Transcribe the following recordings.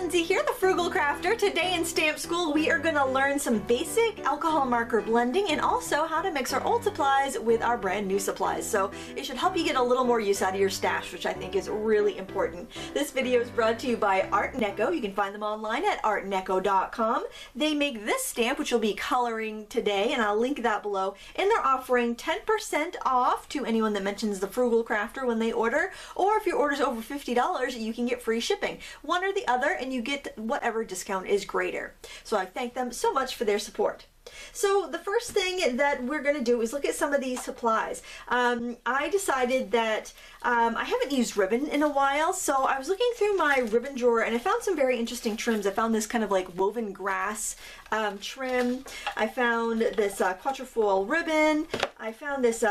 Lindsay here, the Frugal Crafter. Today in Stamp School we are going to learn some basic alcohol marker blending and also how to mix our old supplies with our brand new supplies. So it should help you get a little more use out of your stash, which I think is really important. This video is brought to you by Art Neko. You can find them online at artneko.com. They make this stamp, which will be coloring today, and I'll link that below. And they're offering 10% off to anyone that mentions the Frugal Crafter when they order, or if your order's over $50, you can get free shipping. One or the other, and you get whatever discount is greater. So I thank them so much for their support. So the first thing that we're going to do is look at some of these supplies. I decided that I haven't used ribbon in a while, so I was looking through my ribbon drawer and I found some very interesting trims. I found this kind of like woven grass trim. I found this quatrefoil ribbon. I found this,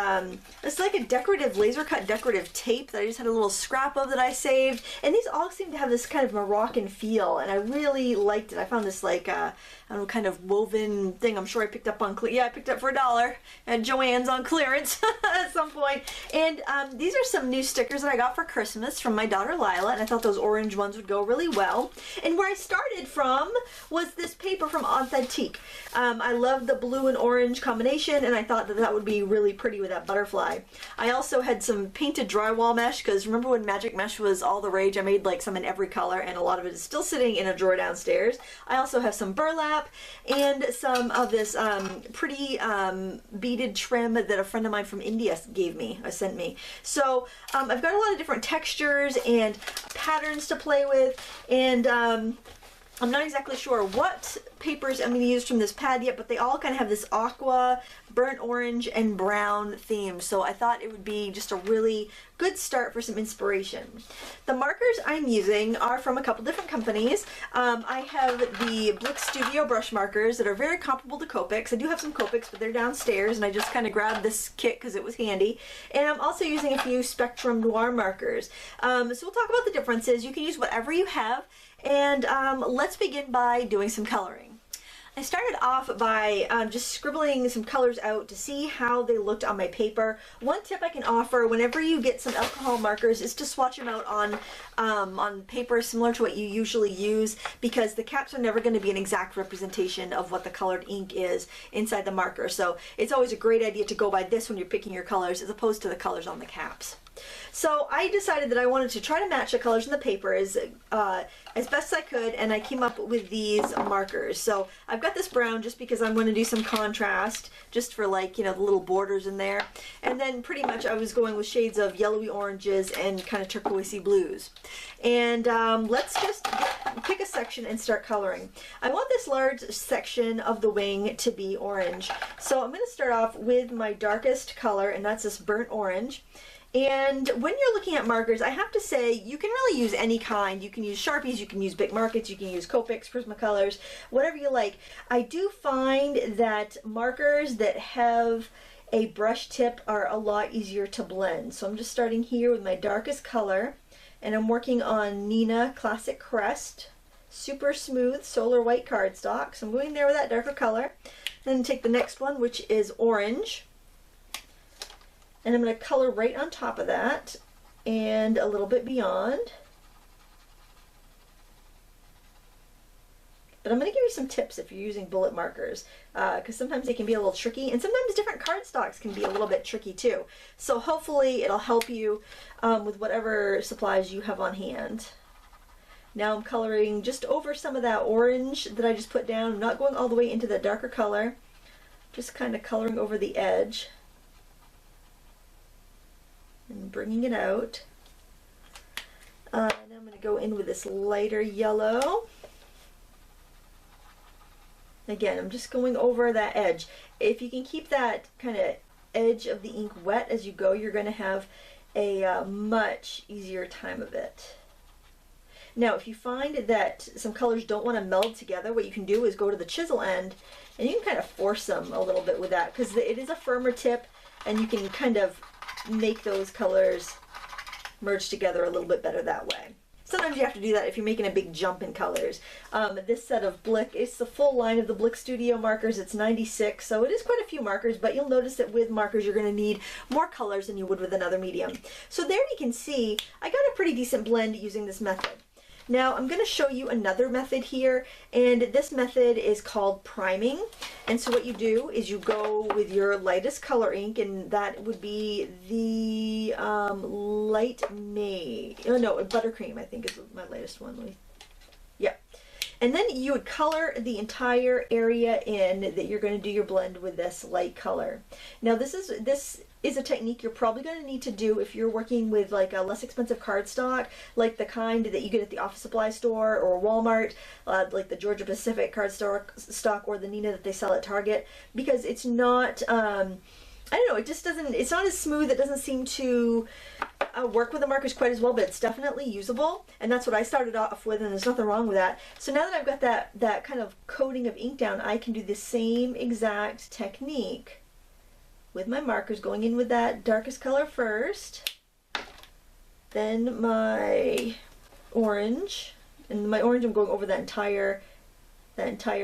it's like a decorative, laser cut decorative tape that I just had a little scrap of that I saved. And these all seem to have this kind of Moroccan feel, and I really liked it. I found this like, I don't know, kind of woven thing. I'm sure I picked up on, I picked up for $1 at Joann's on clearance at some point. And these are some new stickers that I got for Christmas from my daughter Lila, and I thought those orange ones would go really well. And where I started from was this paper from Authentique. I love the blue and orange combination, and I thought that that would be really pretty with that butterfly. I also had some painted drywall mesh, because remember when magic mesh was all the rage? I made like some in every color, and a lot of it is still sitting in a drawer downstairs. I also have some burlap and some of this pretty beaded trim that a friend of mine from India sent me. So I've got a lot of different textures and patterns to play with, and I'm not exactly sure what papers I'm going to use from this pad yet, but they all kind of have this aqua, burnt orange, and brown theme, so I thought it would be just a really good start for some inspiration. The markers I'm using are from a couple different companies. I have the Blick Studio brush markers that are very comparable to Copics. I do have some Copics, but they're downstairs, and I just kind of grabbed this kit because it was handy. And I'm also using a few Spectrum Noir markers. So we'll talk about the differences. You can use whatever you have, and let's begin by doing some coloring. I started off by just scribbling some colors out to see how they looked on my paper. One tip I can offer whenever you get some alcohol markers is to swatch them out on paper similar to what you usually use, because the caps are never going to be an exact representation of what the colored ink is inside the marker. So it's always a great idea to go by this when you're picking your colors as opposed to the colors on the caps. So I decided that I wanted to try to match the colors in the paper as best I could, and I came up with these markers. So I've got this brown just because I'm going to do some contrast, just for like, you know, the little borders in there. And then pretty much I was going with shades of yellowy oranges and kind of turquoisey blues. And let's just pick a section and start coloring. I want this large section of the wing to be orange. So I'm going to start off with my darkest color, and that's this burnt orange. And when you're looking at markers, I have to say you can really use any kind. You can use Sharpies, you can use Bic Markits, you can use Copics, Prismacolors, whatever you like. I do find that markers that have a brush tip are a lot easier to blend. So I'm just starting here with my darkest color, and I'm working on Neenah Classic Crest, super smooth solar white cardstock. So I'm going there with that darker color. Then take the next one, which is orange. And I'm going to color right on top of that and a little bit beyond. But I'm going to give you some tips if you're using bullet markers, because sometimes they can be a little tricky, and sometimes different cardstocks can be a little bit tricky too. So hopefully it'll help you with whatever supplies you have on hand. Now I'm coloring just over some of that orange that I just put down. I'm not going all the way into the darker color, just kind of coloring over the edge and bringing it out. And I'm going to go in with this lighter yellow. Again, I'm just going over that edge. If you can keep that kind of edge of the ink wet as you go, you're going to have a much easier time of it. Now, if you find that some colors don't want to meld together, what you can do is go to the chisel end, and you can kind of force them a little bit with that, because it is a firmer tip, and you can kind of make those colors merge together a little bit better that way. Sometimes you have to do that if you're making a big jump in colors. This set of Blick, it's the full line of the Blick Studio markers. It's 96, so it is quite a few markers, but you'll notice that with markers you're going to need more colors than you would with another medium. So there you can see I got a pretty decent blend using this method. Now I'm going to show you another method here, and this method is called priming. And so what you do is you go with your lightest color ink, and that would be the light May, oh no, buttercream I think is my latest one. Yeah. And then you would color the entire area in that you're going to do your blend with this light color. Now this is a technique you're probably going to need to do if you're working with like a less expensive cardstock, like the kind that you get at the office supply store or Walmart, like the Georgia Pacific cardstock or the Neenah that they sell at Target, because it's not, I don't know, it just doesn't, it's not as smooth, it doesn't seem to work with the markers quite as well, but it's definitely usable, and that's what I started off with, and there's nothing wrong with that. So now that I've got that kind of coating of ink down, I can do the same exact technique with my markers, going in with that darkest color first, then my orange, and my orange I'm going over that entire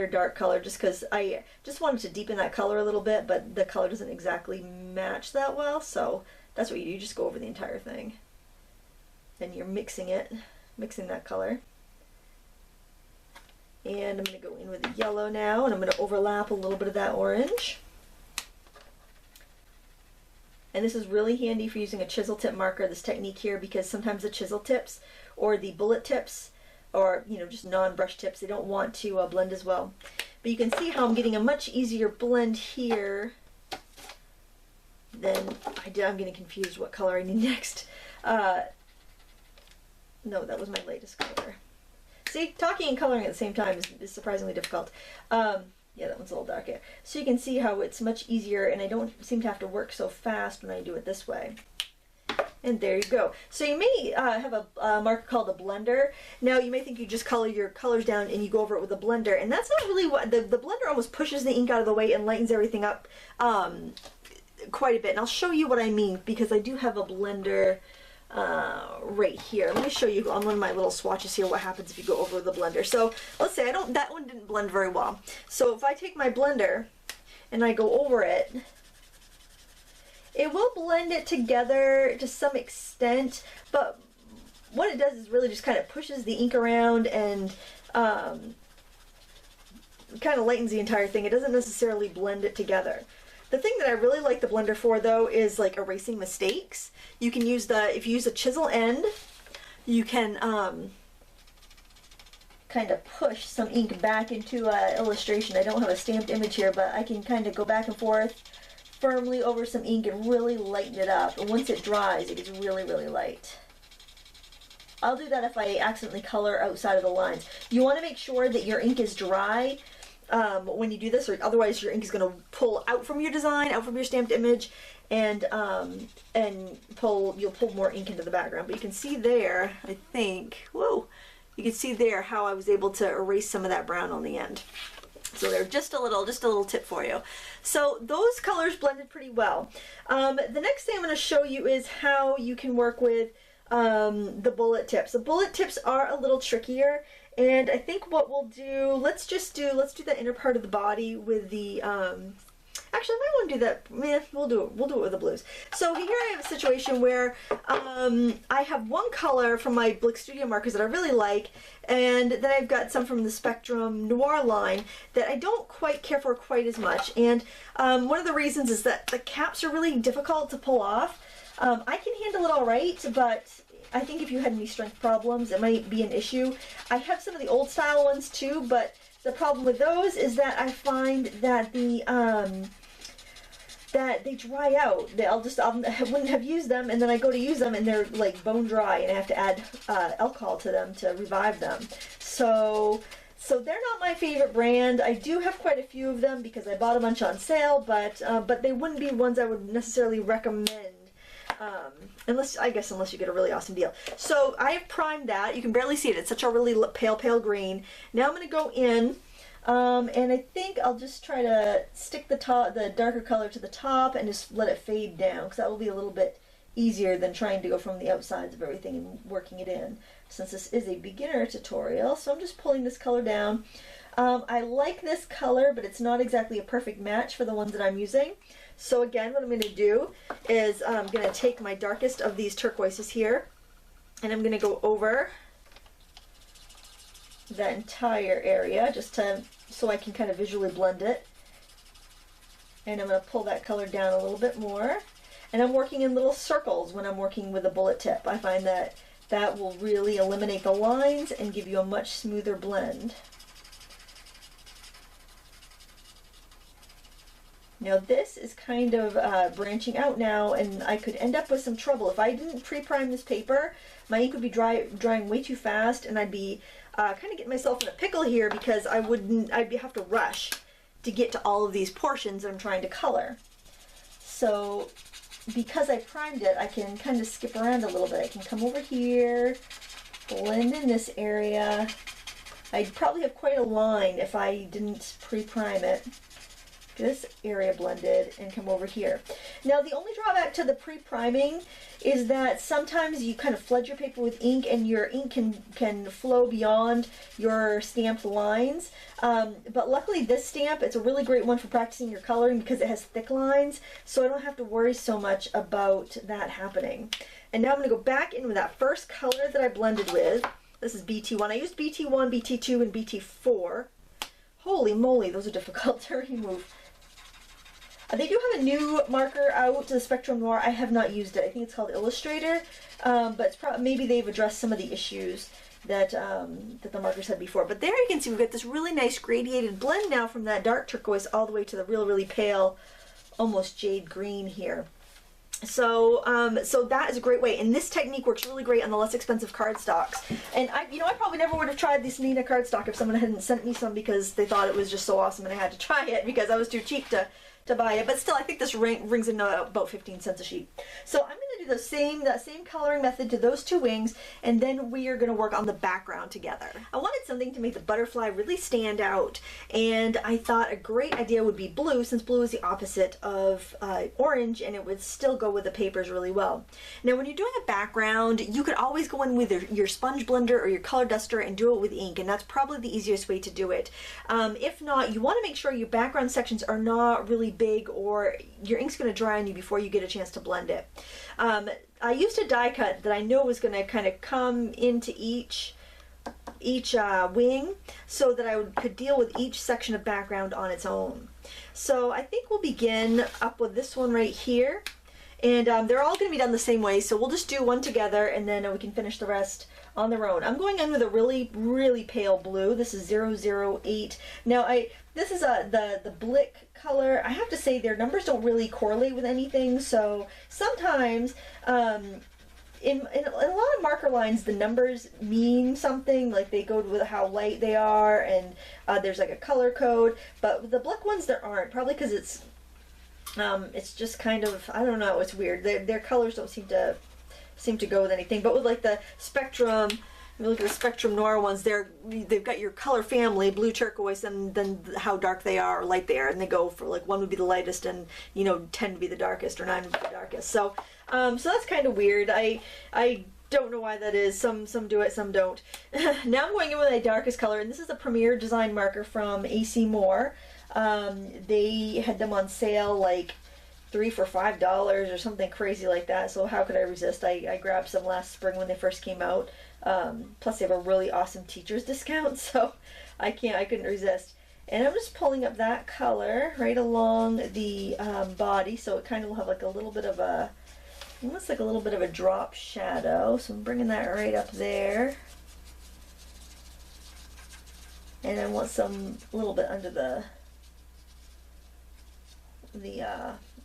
dark color just because I just wanted to deepen that color a little bit, but the color doesn't exactly match that well, so that's what you do. You just go over the entire thing. Then you're mixing that color. And I'm going to go in with the yellow now, and I'm going to overlap a little bit of that orange. And this is really handy for using a chisel tip marker, this technique here, because sometimes the chisel tips or the bullet tips, or just non-brush tips, they don't want to blend as well. But you can see how I'm getting a much easier blend here than I did. I'm getting confused what color I need next. No, that was my latest color. See, talking and coloring at the same time is surprisingly difficult. Yeah, that one's a little darker. So you can see how it's much easier, and I don't seem to have to work so fast when I do it this way. And there you go. So you may have a marker called a blender. Now you may think you just color your colors down and you go over it with a blender, and that's not really what, the blender almost pushes the ink out of the way and lightens everything up quite a bit. And I'll show you what I mean, because I do have a blender right here. Let me show you on one of my little swatches here what happens if you go over the blender. So let's say that one didn't blend very well. So if I take my blender and I go over it, it will blend it together to some extent, but what it does is really just kind of pushes the ink around and kind of lightens the entire thing. It doesn't necessarily blend it together. The thing that I really like the blender for, though, is like erasing mistakes. You can use if you use a chisel end, you can kind of push some ink back into an illustration. I don't have a stamped image here, but I can kind of go back and forth firmly over some ink and really lighten it up. And once it dries, it gets really, really light. I'll do that if I accidentally color outside of the lines. You want to make sure that your ink is dry when you do this, or otherwise your ink is going to pull out from your design, out from your stamped image, and you'll pull more ink into the background. But you can see there, I think, whoa, you can see there how I was able to erase some of that brown on the end. So they're just a little tip for you. So those colors blended pretty well. The next thing I'm going to show you is how you can work with the bullet tips. The bullet tips are a little trickier, and I think what we'll do, let's do the inner part of the body with the actually, I might want to do that. We'll do it with the blues. So here I have a situation where I have one color from my Blick Studio markers that I really like, and then I've got some from the Spectrum Noir line that I don't quite care for quite as much. And one of the reasons is that the caps are really difficult to pull off. I can handle it all right, but I think if you had any strength problems, it might be an issue. I have some of the old style ones too, but the problem with those is that I find that that they dry out. I wouldn't have used them, and then I go to use them and they're like bone dry, and I have to add alcohol to them to revive them. So they're not my favorite brand. I do have quite a few of them because I bought a bunch on sale, but they wouldn't be ones I would necessarily recommend. Unless you get a really awesome deal. So I have primed that. You can barely see it. It's such a really pale green. Now I'm going to go in, and I think I'll just try to stick the darker color to the top and just let it fade down, because that will be a little bit easier than trying to go from the outsides of everything and working it in, since this is a beginner tutorial. So I'm just pulling this color down. I like this color, but it's not exactly a perfect match for the ones that I'm using. So again, what I'm going to do is I'm going to take my darkest of these turquoises here, and I'm going to go over that entire area just to, so I can kind of visually blend it. And I'm going to pull that color down a little bit more. And I'm working in little circles when I'm working with a bullet tip. I find that that will really eliminate the lines and give you a much smoother blend. Now this is kind of branching out now, and I could end up with some trouble. If I didn't pre-prime this paper, my ink would be drying way too fast, and I'd be kind of getting myself in a pickle here because I'd have to rush to get to all of these portions that I'm trying to color. So because I primed it, I can kind of skip around a little bit. I can come over here, blend in this area. I'd probably have quite a line if I didn't pre-prime it. This area blended, and come over here. Now the only drawback to the pre-priming is that sometimes you kind of flood your paper with ink and your ink can flow beyond your stamped lines. But luckily this stamp, it's a really great one for practicing your coloring because it has thick lines, so I don't have to worry so much about that happening. And now I'm going to go back in with that first color that I blended with. This is BT1. I used BT1, BT2, and BT4. Holy moly, those are difficult to remove. They do have a new marker out, the Spectrum Noir. I have not used it. I think it's called Illustrator, but it's maybe they've addressed some of the issues that that the markers had before. But there you can see we've got this really nice gradiated blend now from that dark turquoise all the way to the really pale, almost jade green here. So so that is a great way, and this technique works really great on the less expensive cardstocks. And I probably never would have tried this Neenah cardstock if someone hadn't sent me some because they thought it was just so awesome and I had to try it because I was too cheap to buy it. But still, I think this rings in about 15 cents a sheet. So I'm going to do that same coloring method to those two wings, and then we are going to work on the background together. I wanted something to make the butterfly really stand out, and I thought a great idea would be blue, since blue is the opposite of orange, and it would still go with the papers really well. Now when you're doing a background, you could always go in with your sponge blender or your color duster and do it with ink, and that's probably the easiest way to do it. If not, you want to make sure your background sections are not really big or your ink's going to dry on you before you get a chance to blend it. I used a die cut that I know was going to kind of come into each wing so that I could deal with each section of background on its own. So I think we'll begin up with this one right here, and they're all going to be done the same way, so we'll just do one together and then we can finish the rest on their own. I'm going in with a really pale blue. This is 008. Now this is the Blick color. I have to say their numbers don't really correlate with anything, so sometimes in a lot of marker lines the numbers mean something, like they go with how light they are, and there's like a color code, but with the Blick ones there aren't, probably because it's just kind of, I don't know, it's weird. Their colors don't seem to go with anything. But with like the Spectrum, if you look at the Spectrum Noir ones, they've got your color family, blue, turquoise, and then how dark they are or light they are, and they go for like 1 would be the lightest and 10 to be the darkest, or 9 would be the darkest. So so that's kind of weird. I don't know why that is. Some do it, some don't. Now I'm going in with a darkest color, and this is a Premeire design marker from AC Moore. They had them on sale like 3 for $5 or something crazy like that, so how could I resist? I grabbed some last spring when they first came out. Plus they have a really awesome teacher's discount, so I couldn't resist. And I'm just pulling up that color right along the body, so it kind of will have like a little bit of a, almost like a little bit of a drop shadow. So I'm bringing that right up there. And I want some, a little bit under the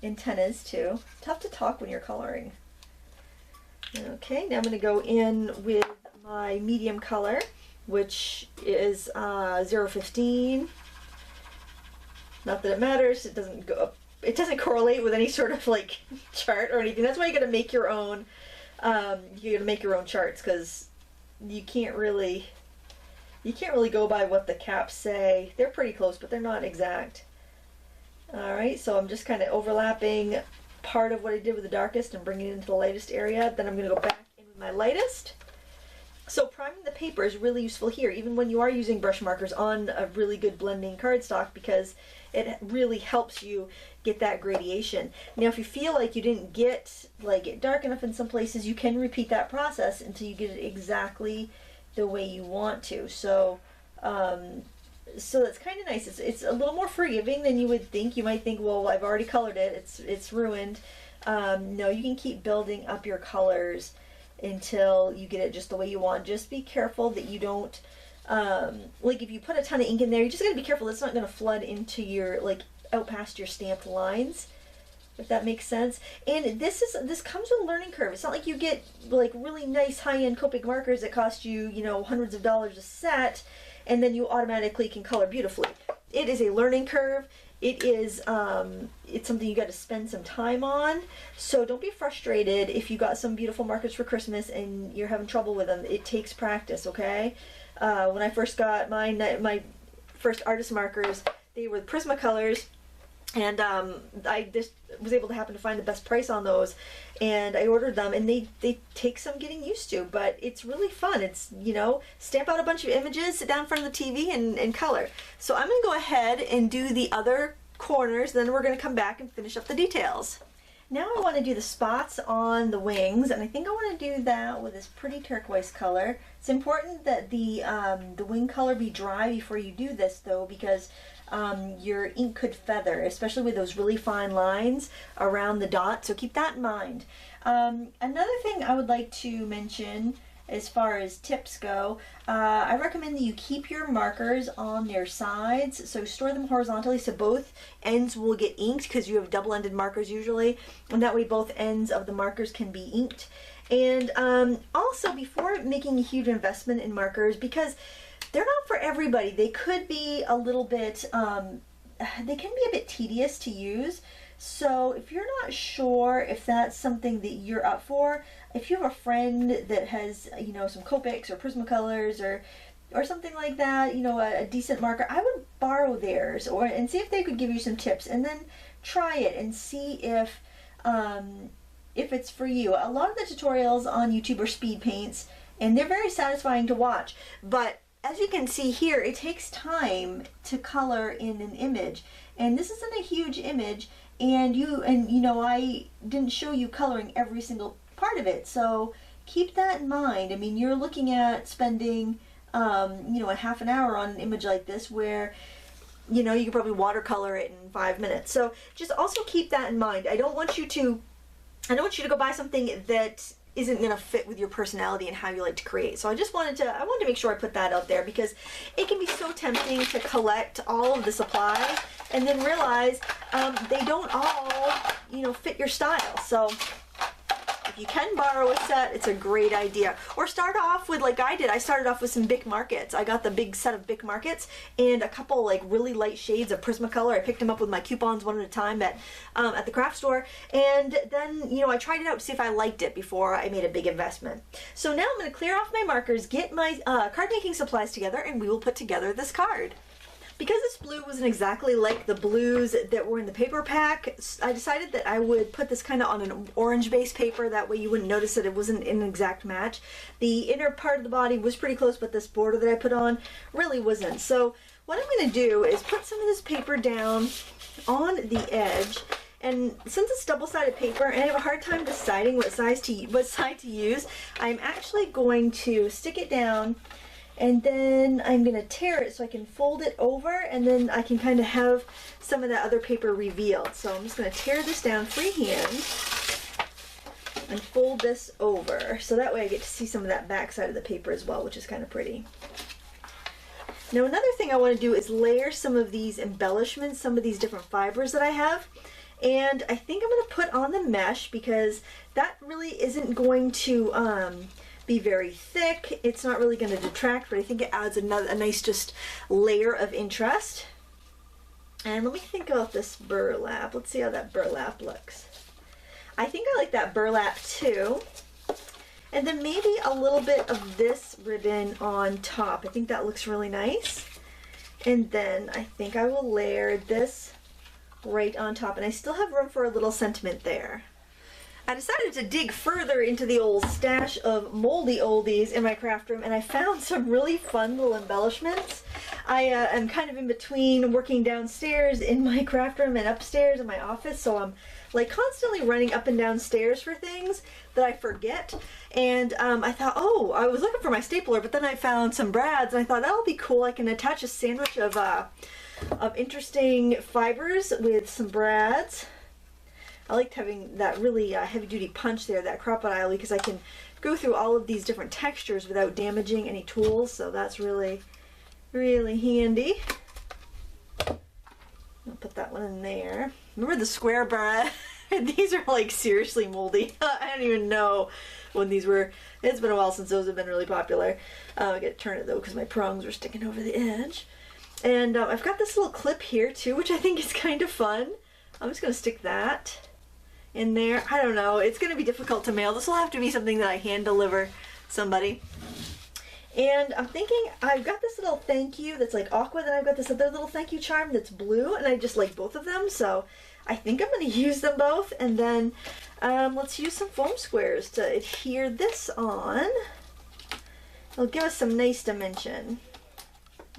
antennas too. Tough to talk when you're coloring. Okay, now I'm going to go in with my medium color, which is 015. Not that it matters, it doesn't go up, it doesn't correlate with any sort of like chart or anything. That's why you got to make your own. You got to make your own charts, because you can't really go by what the caps say. They're pretty close, but they're not exact. Alright, so I'm just kind of overlapping part of what I did with the darkest and bringing it into the lightest area. Then I'm going to go back in with my lightest. So priming the paper is really useful here, even when you are using brush markers on a really good blending cardstock, because it really helps you get that gradation. Now if you feel like you didn't get it dark enough in some places, you can repeat that process until you get it exactly the way you want to. So So that's kind of nice. It's a little more forgiving than you would think. You might think, well, I've already colored it. It's ruined. No, you can keep building up your colors until you get it just the way you want. Just be careful that you don't, like if you put a ton of ink in there, you just gotta be careful it's not gonna flood into your, like, out past your stamped lines, if that makes sense. And this comes with a learning curve. It's not like you get like really nice high-end Copic markers that cost you, you know, hundreds of dollars a set, and then you automatically can color beautifully. It is a learning curve. It is, it's something you got to spend some time on. So don't be frustrated if you got some beautiful markers for Christmas and you're having trouble with them. It takes practice, okay? When I first got my first artist markers, they were Prismacolors. And I just was able to happen to find the best price on those, and I ordered them, and they take some getting used to, but it's really fun. It's, you know, stamp out a bunch of images, sit down in front of the TV, and color. So I'm going to go ahead and do the other corners, then we're going to come back and finish up the details. Now I want to do the spots on the wings, and I think I want to do that with this pretty turquoise color. It's important that the wing color be dry before you do this, though, because your ink could feather, especially with those really fine lines around the dot, so keep that in mind. Another thing I would like to mention as far as tips go, I recommend that you keep your markers on their sides, so store them horizontally so both ends will get inked, because you have double-ended markers usually, and that way both ends of the markers can be inked. And also, before making a huge investment in markers, because they're not for everybody, they could be a little bit, they can be a bit tedious to use. So if you're not sure if that's something that you're up for, if you have a friend that has, you know, some Copics or Prismacolors or something like that, you know, a decent marker, I would borrow theirs and see if they could give you some tips, and then try it and see if it's for you. A lot of the tutorials on YouTube are speed paints, and they're very satisfying to watch, but as you can see here, it takes time to color in an image, and this isn't a huge image, and you know, I didn't show you coloring every single part of it, so keep that in mind. I mean, you're looking at spending you know, a half an hour on an image like this, where, you know, you could probably watercolor it in 5 minutes. So just also keep that in mind. I don't want you to go buy something that isn't going to fit with your personality and how you like to create. So I wanted to make sure I put that out there, because it can be so tempting to collect all of the supplies and then realize they don't all, you know, fit your style. So if you can borrow a set, it's a great idea. Or start off with, like I did, I started off with some Bic Markits. I got the big set of Bic Markits and a couple like really light shades of Prismacolor. I picked them up with my coupons one at a time at the craft store, and then, you know, I tried it out to see if I liked it before I made a big investment. So now I'm going to clear off my markers, get my card making supplies together, and we will put together this card. Because this blue wasn't exactly like the blues that were in the paper pack, I decided that I would put this kind of on an orange-based paper. That way you wouldn't notice that it wasn't an exact match. The inner part of the body was pretty close, but this border that I put on really wasn't. So what I'm going to do is put some of this paper down on the edge. And since it's double-sided paper and I have a hard time deciding what side to use, I'm actually going to stick it down, and then I'm going to tear it so I can fold it over, and then I can kind of have some of that other paper revealed. So I'm just going to tear this down freehand and fold this over, so that way I get to see some of that back side of the paper as well, which is kind of pretty. Now another thing I want to do is layer some of these embellishments, some of these different fibers that I have. And I think I'm going to put on the mesh, because that really isn't going to be very thick. It's not really going to detract, but I think it adds a nice just layer of interest. And let me think about this burlap. Let's see how that burlap looks. I think I like that burlap too. And then maybe a little bit of this ribbon on top. I think that looks really nice. And then I think I will layer this right on top, and I still have room for a little sentiment there. I decided to dig further into the old stash of moldy oldies in my craft room, and I found some really fun little embellishments. I am kind of in between working downstairs in my craft room and upstairs in my office, so I'm like constantly running up and down stairs for things that I forget. And I thought, oh, I was looking for my stapler, but then I found some brads, and I thought that'll be cool. I can attach a sandwich of interesting fibers with some brads. I liked having that really heavy-duty punch there, that crocodile, because I can go through all of these different textures without damaging any tools, so that's really, really handy. I'll put that one in there. Remember the square brad? These are like seriously moldy. I don't even know when these were. It's been a while since those have been really popular. I gotta turn it though because my prongs were sticking over the edge. And I've got this little clip here too, which I think is kind of fun. I'm just gonna stick that in there. I don't know. It's gonna be difficult to mail. This will have to be something that I hand deliver somebody. And I'm thinking, I've got this little thank you that's like aqua, then I've got this other little thank you charm that's blue, and I just like both of them, so I think I'm going to use them both. And then let's use some foam squares to adhere this on. It'll give us some nice dimension.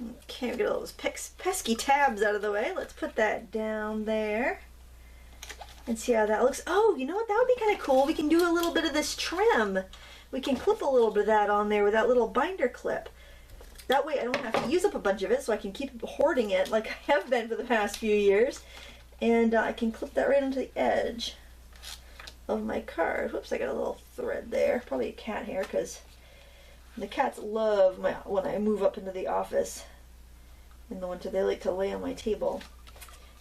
Okay, we'll get all those pesky tabs out of the way. Let's put that down there and see how that looks. Oh, you know what? That would be kind of cool. We can do a little bit of this trim. We can clip a little bit of that on there with that little binder clip. That way I don't have to use up a bunch of it, so I can keep hoarding it like I have been for the past few years. And I can clip that right onto the edge of my card. Whoops, I got a little thread there. Probably a cat hair, because the cats love when I move up into the office in the winter. They like to lay on my table.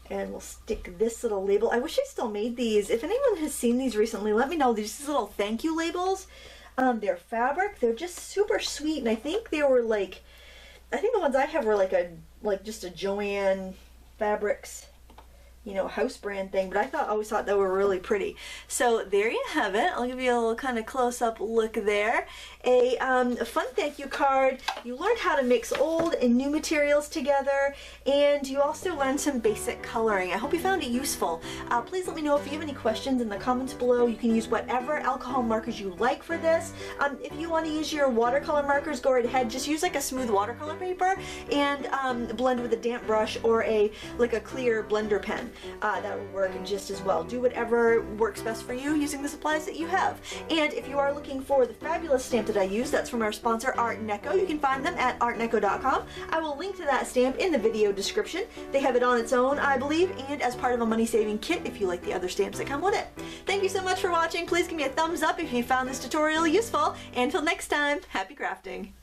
And we'll stick this little label. I wish I still made these. If anyone has seen these recently, let me know. These little thank you labels. They're fabric. They're just super sweet, and I think they were like, I think the ones I have were like just a Joann Fabrics, you know, house brand thing, but I always thought they were really pretty. So there you have it. I'll give you a little kind of close-up look there. A fun thank you card. You learned how to mix old and new materials together, and you also learned some basic coloring. I hope you found it useful. Please let me know if you have any questions in the comments below. You can use whatever alcohol markers you like for this. If you want to use your watercolor markers, go right ahead. Just use like a smooth watercolor paper and blend with a damp brush or like a clear blender pen. That would work just as well. Do whatever works best for you using the supplies that you have. And if you are looking for the fabulous stamp that I use, that's from our sponsor Art Deco. You can find them at artdeco.com. I will link to that stamp in the video description. They have it on its own, I believe, and as part of a money-saving kit if you like the other stamps that come with it. Thank you so much for watching. Please give me a thumbs up if you found this tutorial useful. And until next time, happy crafting!